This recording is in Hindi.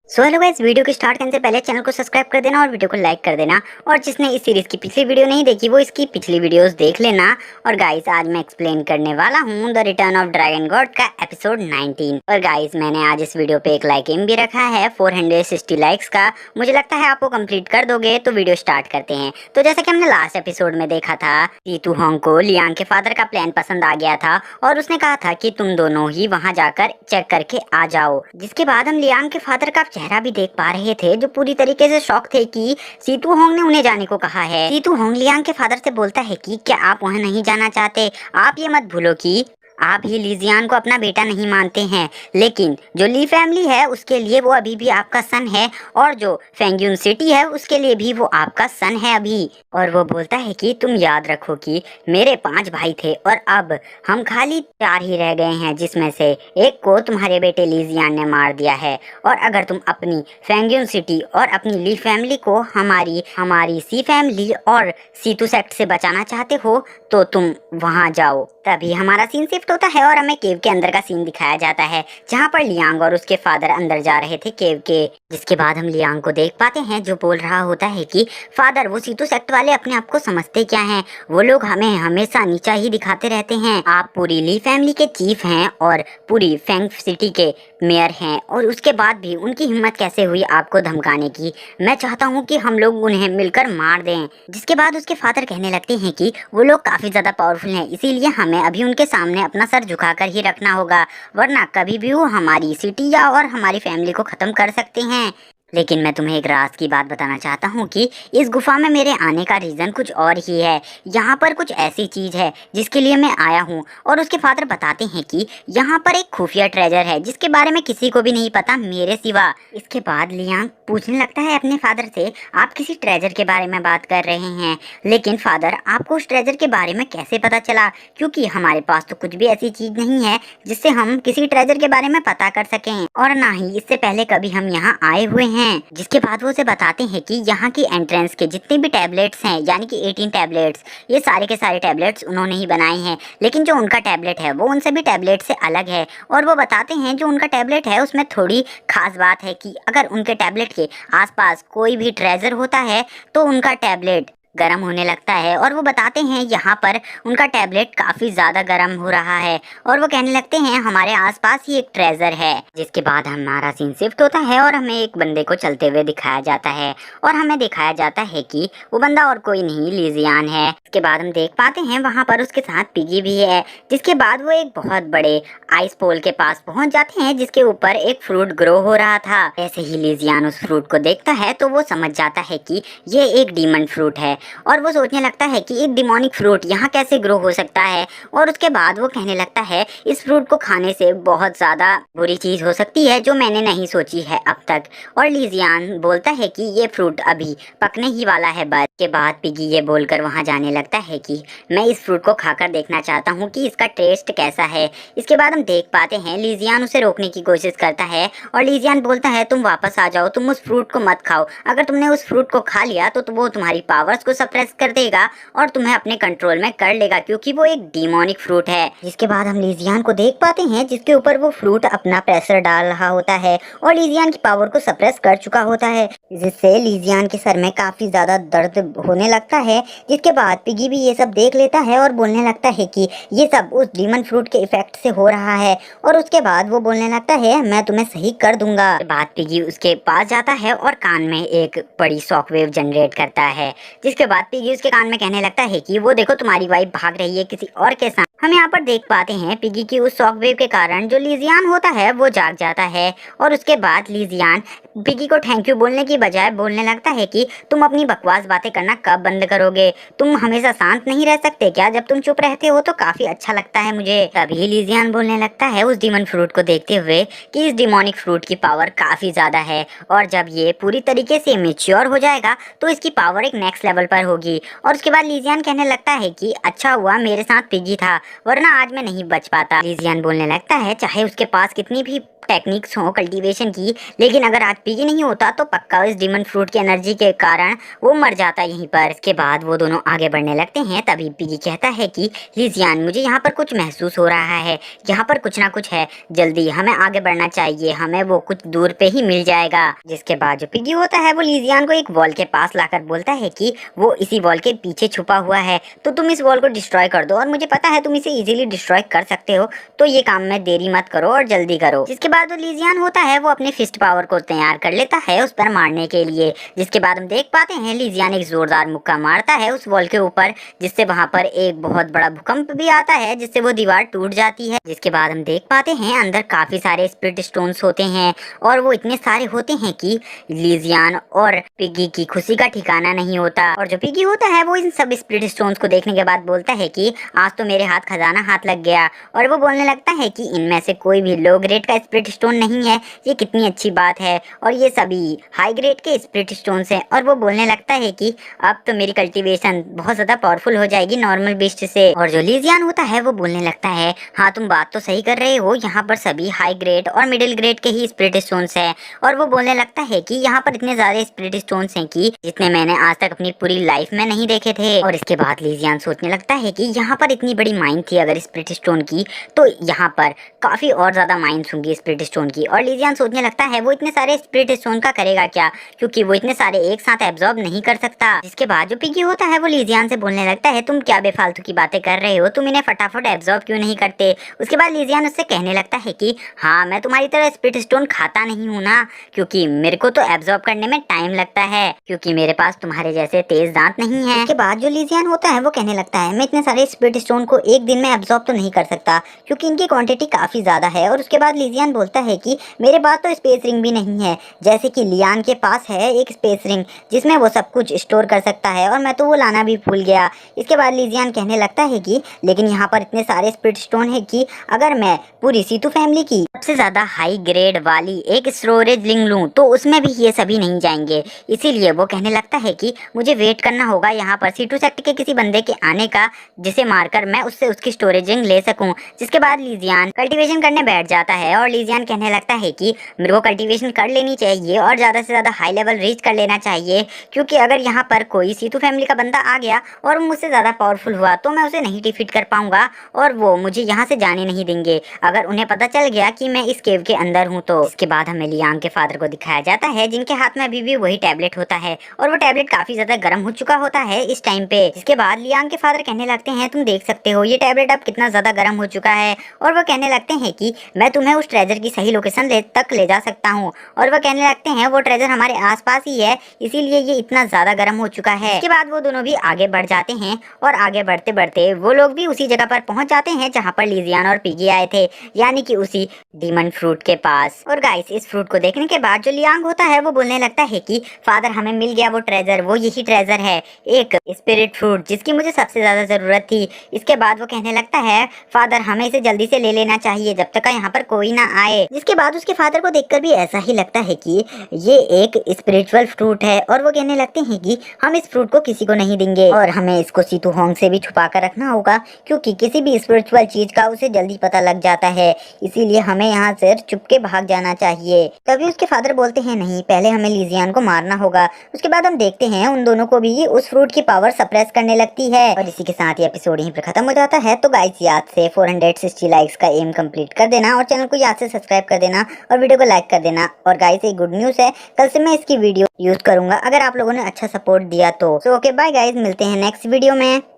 सो हेलो गाइस, वीडियो को स्टार्ट करने से पहले चैनल को सब्सक्राइब कर देना और वीडियो को लाइक कर देना। और जिसने इस सीरीज की पिछली वीडियो नहीं देखी वो इसकी पिछली वीडियोस देख लेना। और गाइस आज मैं एक्सप्लेन करने वाला हूँ the return of dragon God का एपिसोड 19। और गाइस मैंने आज इस वीडियो पे एक लाइक एम भी रखा है 460 लाइक्स का। मुझे लगता है आप वो कम्प्लीट कर दोगे, तो वीडियो स्टार्ट करते हैं। तो जैसा कि हमने लास्ट एपिसोड में देखा था, सीतू होंग को लियांग के फादर का प्लान पसंद आ गया था और उसने कहा था कि तुम दोनों ही वहाँ जाकर चेक करके आ जाओ। जिसके बाद हम लियांग के फादर का चेहरा भी देख पा रहे थे, जो पूरी तरीके से शॉक थे कि सीतू होंग ने उन्हें जाने को कहा है। सीतू होंग लियांग के फादर से बोलता है कि क्या आप वहाँ नहीं जाना चाहते? आप ये मत भूलो कि आप ही लीजियान को अपना बेटा नहीं मानते हैं, लेकिन जो ली फैमिली है उसके लिए वो अभी भी आपका सन है, और जो फेंगयून सिटी है उसके लिए भी वो आपका सन है अभी। और वो बोलता है कि तुम याद रखो कि मेरे 5 भाई थे और अब हम खाली 4 ही रह गए हैं, जिसमें से एक को तुम्हारे बेटे लीजियान ने मार दिया है। और अगर तुम अपनी फेंगयून सिटी और अपनी ली फैमिली को हमारी सी फैमिली और सीतू सेक्ट से बचाना चाहते हो तो तुम वहाँ जाओ। तभी हमारा सीन शिफ्ट होता है और हमें केव के अंदर का सीन दिखाया जाता है, जहाँ पर लियांग और उसके फादर अंदर जा रहे थे केव के। जिसके बाद हम लियांग को देख पाते हैं, जो बोल रहा होता है कि फादर, वो सीतू सेक्ट वाले अपने आप को समझते क्या हैं? वो लोग हमें हमेशा नीचा ही दिखाते रहते हैं। आप पूरी ली फैमिली के चीफ हैं और पूरी फेंग सिटी के मेयर हैं, और उसके बाद भी उनकी हिम्मत कैसे हुई आपको धमकाने की? मैं चाहता हूँ कि हम लोग उन्हें मिलकर मार दें। जिसके बाद उसके फादर कहने लगते हैं कि वो लोग काफी ज्यादा पावरफुल हैं, इसीलिए हमें अभी उनके सामने अपना सर झुकाकर ही रखना होगा, वरना कभी भी वो हमारी सिटी या और हमारी फैमिली को खत्म कर सकते हैं। लेकिन मैं तुम्हें एक राज की बात बताना चाहता हूँ कि इस गुफा में मेरे आने का रीज़न कुछ और ही है। यहाँ पर कुछ ऐसी चीज़ है जिसके लिए मैं आया हूँ। और उसके फादर बताते हैं कि यहाँ पर एक खुफिया ट्रेजर है जिसके बारे में किसी को भी नहीं पता मेरे सिवा। इसके बाद लियांग पूछने लगता है अपने फादर से, आप किसी ट्रेजर के बारे में बात कर रहे हैं, लेकिन फादर आपको उस ट्रेजर के बारे में कैसे पता चला? क्योंकि हमारे पास तो कुछ भी ऐसी चीज़ नहीं है जिससे हम किसी ट्रेजर के बारे में पता कर सकें, और ना ही इससे पहले कभी हम यहाँ आए हुए हैं। जिसके बाद वो उसे बताते हैं कि यहाँ की एंट्रेंस के जितने भी टैबलेट्स हैं, यानी कि 18 टैबलेट्स, ये सारे के सारे टैबलेट्स उन्होंने ही बनाए हैं, लेकिन जो उनका टैबलेट है वो उन सभी टैबलेट से अलग है। और वो बताते हैं जो उनका टैबलेट है उसमें थोड़ी खास बात है कि अगर उनके टैबलेट के आसपास कोई भी ट्रेजर होता है तो उनका टैबलेट गर्म होने लगता है। और वो बताते हैं यहाँ पर उनका टैबलेट काफ़ी ज़्यादा गर्म हो रहा है, और वो कहने लगते हैं हमारे आसपास ही एक ट्रेजर है। जिसके बाद हमारा सीन शिफ्ट होता है और हमें एक बंदे को चलते हुए दिखाया जाता है, और हमें दिखाया जाता है कि वो बंदा और कोई नहीं लीजियान है। इसके बाद हम देख पाते हैं वहाँ पर उसके साथ पिगी भी है। जिसके बाद वो एक बहुत बड़े आइस पोल के पास पहुँच जाते हैं जिसके ऊपर एक फ्रूट ग्रो हो रहा था। ऐसे ही लीजियान उस फ्रूट को देखता है तो वो समझ जाता है कि ये एक डीमन फ्रूट है, और वो सोचने लगता है कि एक डिमोनिक फ्रूट यहाँ कैसे ग्रो हो सकता है। और उसके बाद वो कहने लगता है इस फ्रूट को खाने से बहुत ज़्यादा बुरी चीज़ हो सकती है जो मैंने नहीं सोची है अब तक। और लीजियान बोलता है कि ये फ्रूट अभी पकने ही वाला है बस। के बाद पिगी ये बोलकर वहाँ जाने लगता है कि मैं इस फ्रूट को खाकर देखना चाहता हूँ कि इसका टेस्ट कैसा है। इसके बाद हम देख पाते हैं लीजियान उसे रोकने की कोशिश करता है, और लीजियान बोलता है तुम वापस आ जाओ, तुम उस फ्रूट को मत खाओ। अगर तुमने उस फ्रूट को खा लिया तो वो तुम्हारी पावर्स को सप्रेस कर देगा और तुम्हें अपने कंट्रोल में कर लेगा, क्योंकि वो एक डीमोनिक फ्रूट है। जिसके बाद हम लीजियान को देख पाते हैं जिसके ऊपर वो फ्रूट अपना प्रेशर डाल रहा होता है और लीजियान की पावर को सप्रेस कर चुका होता है, जिससे लीजियान के सर में काफी ज्यादा दर्द होने लगता है। जिसके बाद पिगी भी ये सब देख लेता है और बोलने लगता है कि ये सब उस डीमन फ्रूट के इफेक्ट से हो रहा है। और उसके बाद वो बोलने लगता है मैं तुम्हें सही कर दूंगा। बाद पिगी उसके पास जाता है और कान में एक बड़ी शॉकवेव जनरेट करता है। जिसके बाद पिगी उसके कान में कहने लगता है कि वो देखो तुम्हारी वाइफ भाग रही है किसी और के साथ। हम यहाँ पर देख पाते हैं पिगी की उस शॉकवेव के कारण जो लीजियान होता है वो जाग जाता है, और उसके बाद लीजियान पिगी को थैंक यू बोलने की बजाय बोलने लगता है कि तुम अपनी बकवास बातें करना कब बंद करोगे? तुम हमेशा शांत नहीं रह सकते क्या? जब तुम चुप रहते हो तो काफी अच्छा लगता है मुझे। तभी लीजियान बोलने लगता है उस डीमन फ्रूट को देखते हुए कि इस डिमोनिक फ्रूट की पावर काफी ज्यादा है, और जब ये पूरी तरीके से मेच्योर हो जाएगा तो इसकी पावर एक नेक्स्ट लेवल पर होगी। और उसके बाद लीजियान कहने लगता है कि अच्छा हुआ मेरे साथ पिगी था, वरना आज मैं नहीं बच पाता। लीजियान बोलने लगता है चाहे उसके पास कितनी भी टेक्निक्स हो कल्टीवेशन की, लेकिन अगर आज पिगी नहीं होता तो पक्का इस डीमन फ्रूट की एनर्जी के कारण वो मर जाता यहीं पर। इसके बाद वो दोनों आगे बढ़ने लगते हैं। तभी पिगी कहता है कि लीजियान मुझे यहाँ पर कुछ महसूस हो रहा है, यहाँ पर कुछ ना कुछ है, जल्दी हमें आगे बढ़ना चाहिए, हमें वो कुछ दूर पे ही मिल जाएगा। जिसके बाद जो पिगी होता है वो लीजियान को एक वॉल के पास लाकर बोलता है कि वो इसी वॉल के पीछे छुपा हुआ है, तो तुम इस वॉल को डिस्ट्रॉय कर दो और मुझे पता है तुम इसे इजीली डिस्ट्रॉय कर सकते हो, तो ये काम में देरी मत करो और जल्दी करो। जिसके बाद जो लीजियान होता है वो अपने फिस्ट पावर को तैयार कर लेता है उस पर मारने के लिए। जिसके बाद हम देख पाते हैं लीजियान एक जोरदार मुक्का मारता है उस वॉल के ऊपर, जिससे वहां पर एक बहुत बड़ा भूकंप भी आता है, जिससे वो दीवार टूट जाती है। जिसके बाद हम देख पाते हैं अंदर काफी सारे स्पिरिट स्टोन्स होते हैं और वो इतने सारे होते हैं कि लीजियान और पिगी की खुशी का ठिकाना नहीं होता। और जो पिगी होता है वो इन सब स्पिरिट स्टोन्स को देखने के बाद बोलता है कि आज तो मेरे हाथ खजाना हाथ लग गया। और वो बोलने लगता है कि इनमें से कोई भी लो ग्रेड का स्पिरिट स्टोन नहीं है, ये कितनी अच्छी बात है, और ये सभी हाई ग्रेड के स्पिरिट स्टोन्स हैं। और वो बोलने लगता है कि अब तो मेरी कल्टीवेशन बहुत ज्यादा पावरफुल हो जाएगी नॉर्मल बीस्ट से। और जो लीजियान होता है वो बोलने लगता है हाँ तुम बात तो सही कर रहे हो, यहाँ पर सभी हाई ग्रेड और मिडिल ग्रेड के ही स्पिरिट स्टोन्स हैं। और वो बोलने लगता है कि यहाँ पर इतने ज्यादा स्पिरिट स्टोन्स हैं कि जितने मैंने आज तक अपनी पूरी लाइफ में नहीं देखे थे। और इसके बाद लीजियान सोचने लगता है कि यहाँ पर इतनी बड़ी माइन थी अगर स्पिरिट स्टोन की, तो यहाँ पर काफी और ज्यादा माइंस होंगी स्पिरिट स्टोन की। और लीजियान सोचने लगता है वो इतने सारे स्पिरिट स्टोन का करेगा क्या, क्योंकि वो इतने सारे एक साथ एब्जॉर्ब नहीं कर सकता। जिसके बाद जो पिगी होता है वो लीजियान से बोलने लगता है तुम क्या बेफालतू की बातें कर रहे हो, तुम इन्हें फटाफट एब्जॉर्ब क्यों नहीं करते। उसके बाद लीजियान उससे कहने लगता है कि हाँ मैं तुम्हारी तरह स्पिरिट स्टोन खाता नहीं हूँ ना, क्योंकि मेरे को तो एब्जॉर्ब करने में टाइम लगता है, क्योंकि मेरे पास तुम्हारे जैसे तेज दांत नहीं है। इसके बाद जो लीजियान होता है वो कहने लगता है मैं इतने सारे स्पिरिट स्टोन को एक दिन में एब्जॉर्ब तो नहीं कर सकता, क्योंकि इनकी क्वांटिटी काफी ज्यादा है। और उसके बाद लीजियान बोलता है कि मेरे पास तो स्पेस रिंग भी नहीं है, जैसे कि लियान के पास है एक स्पेस रिंग जिसमें वो सब कुछ स्टोर कर सकता है, और मैं तो वो लाना भी भूल गया। इसके बाद लीजियान कहने लगता है कि लेकिन यहाँ पर इतने सारे स्पिरिट स्टोन है कि अगर मैं पूरी सीतू फैमिली की सबसे ज्यादा हाई ग्रेड वाली एक स्टोरेज लिंक लूँ तो उसमें भी ये सभी नहीं जाएंगे। इसीलिए वो कहने लगता है कि मुझे वेट करना होगा यहाँ पर सीटू सेक्ट के किसी बंदे के आने का, जिसे मारकर मैं उससे उसकी स्टोरेज लिंक ले सकूं। जिसके बाद लीजियान कल्टीवेशन करने बैठ जाता है और लीजियान कहने लगता है कि मेरे को कल्टीवेशन कर लेनी चाहिए और ज़्यादा से ज़्यादा हाई लेवल रीच कर लेना चाहिए, क्योंकि अगर यहाँ पर कोई सीतू फैमिली का बंदा आ गया और मुझसे ज़्यादा पावरफुल हुआ तो मैं उसे नहीं डिफीट कर पाऊंगा और वो मुझे यहाँ से जाने नहीं देंगे अगर उन्हें पता चल गया कि मैं इस केव के अंदर हूँ तो। इसके बाद हमें लियांग के फादर को दिखाया जाता है जिनके हाथ में अभी भी वही टैबलेट होता है और वो टैबलेट काफी ज्यादा गर्म हो चुका होता है इस टाइम पे। इसके बाद लियांग के फादर कहने लगते हैं तुम देख सकते हो ये टैबलेट अब कितना ज्यादा गर्म हो चुका है, और वो कहने लगते हैं कि मैं तुम्हें उस ट्रेजर की सही लोकेशन तक ले जा सकता हूँ। और वो कहने लगते हैं वो ट्रेजर हमारे आसपास ही है, इसीलिए ये इतना ज्यादा गर्म हो चुका है। इसके बाद वो दोनों भी आगे बढ़ जाते हैं और आगे बढ़ते बढ़ते वो लोग भी उसी जगह पर पहुंच जाते हैं जहाँ पर लीजियान और पिगी आए थे, यानी कि उसी डीमन फ्रूट के पास। और गाइस इस फ्रूट को देखने के बाद जो लियांग होता है वो बोलने लगता है कि फादर हमें मिल गया वो ट्रेजर, वो यही ट्रेजर है, एक स्पिरिट फ्रूट जिसकी मुझे सबसे ज्यादा जरूरत थी। इसके बाद वो कहने लगता है फादर हमें इसे जल्दी से ले लेना चाहिए जब तक यहाँ पर कोई ना आए। जिसके बाद उसके फादर को देखकर भी ऐसा ही लगता है कि ये एक स्पिरिचुअल फ्रूट है, और वो कहने लगते हैं कि हम इस फ्रूट को किसी को नहीं देंगे और हमें इसको सीतू होंग से भी छुपा कर रखना होगा, क्योंकि किसी भी स्पिरिचुअल चीज का उसे जल्दी पता लग जाता है, इसीलिए हमें यहाँ से चुपके भाग जाना चाहिए। तभी उसके फादर बोलते हैं नहीं, पहले हमें लीजियान को मारना होगा। उसके बाद हम देखते हैं उन दोनों को भी उस फ्रूट की पावर सप्रेस करने लगती है। और इसी के साथ ये एपिसोड यहीं पर खत्म हो जाता है। तो गाइस याद से 460 लाइक्स का एम कंप्लीट कर देना और चैनल को याद से सब्सक्राइब कर देना और वीडियो को लाइक कर देना। और गाइस एक गुड न्यूज़ है, कल से मैं इसकी वीडियो यूज करूंगा अगर आप लोगों ने अच्छा सपोर्ट दिया तो। ओके बाय गाइस, मिलते हैं नेक्स्ट वीडियो में।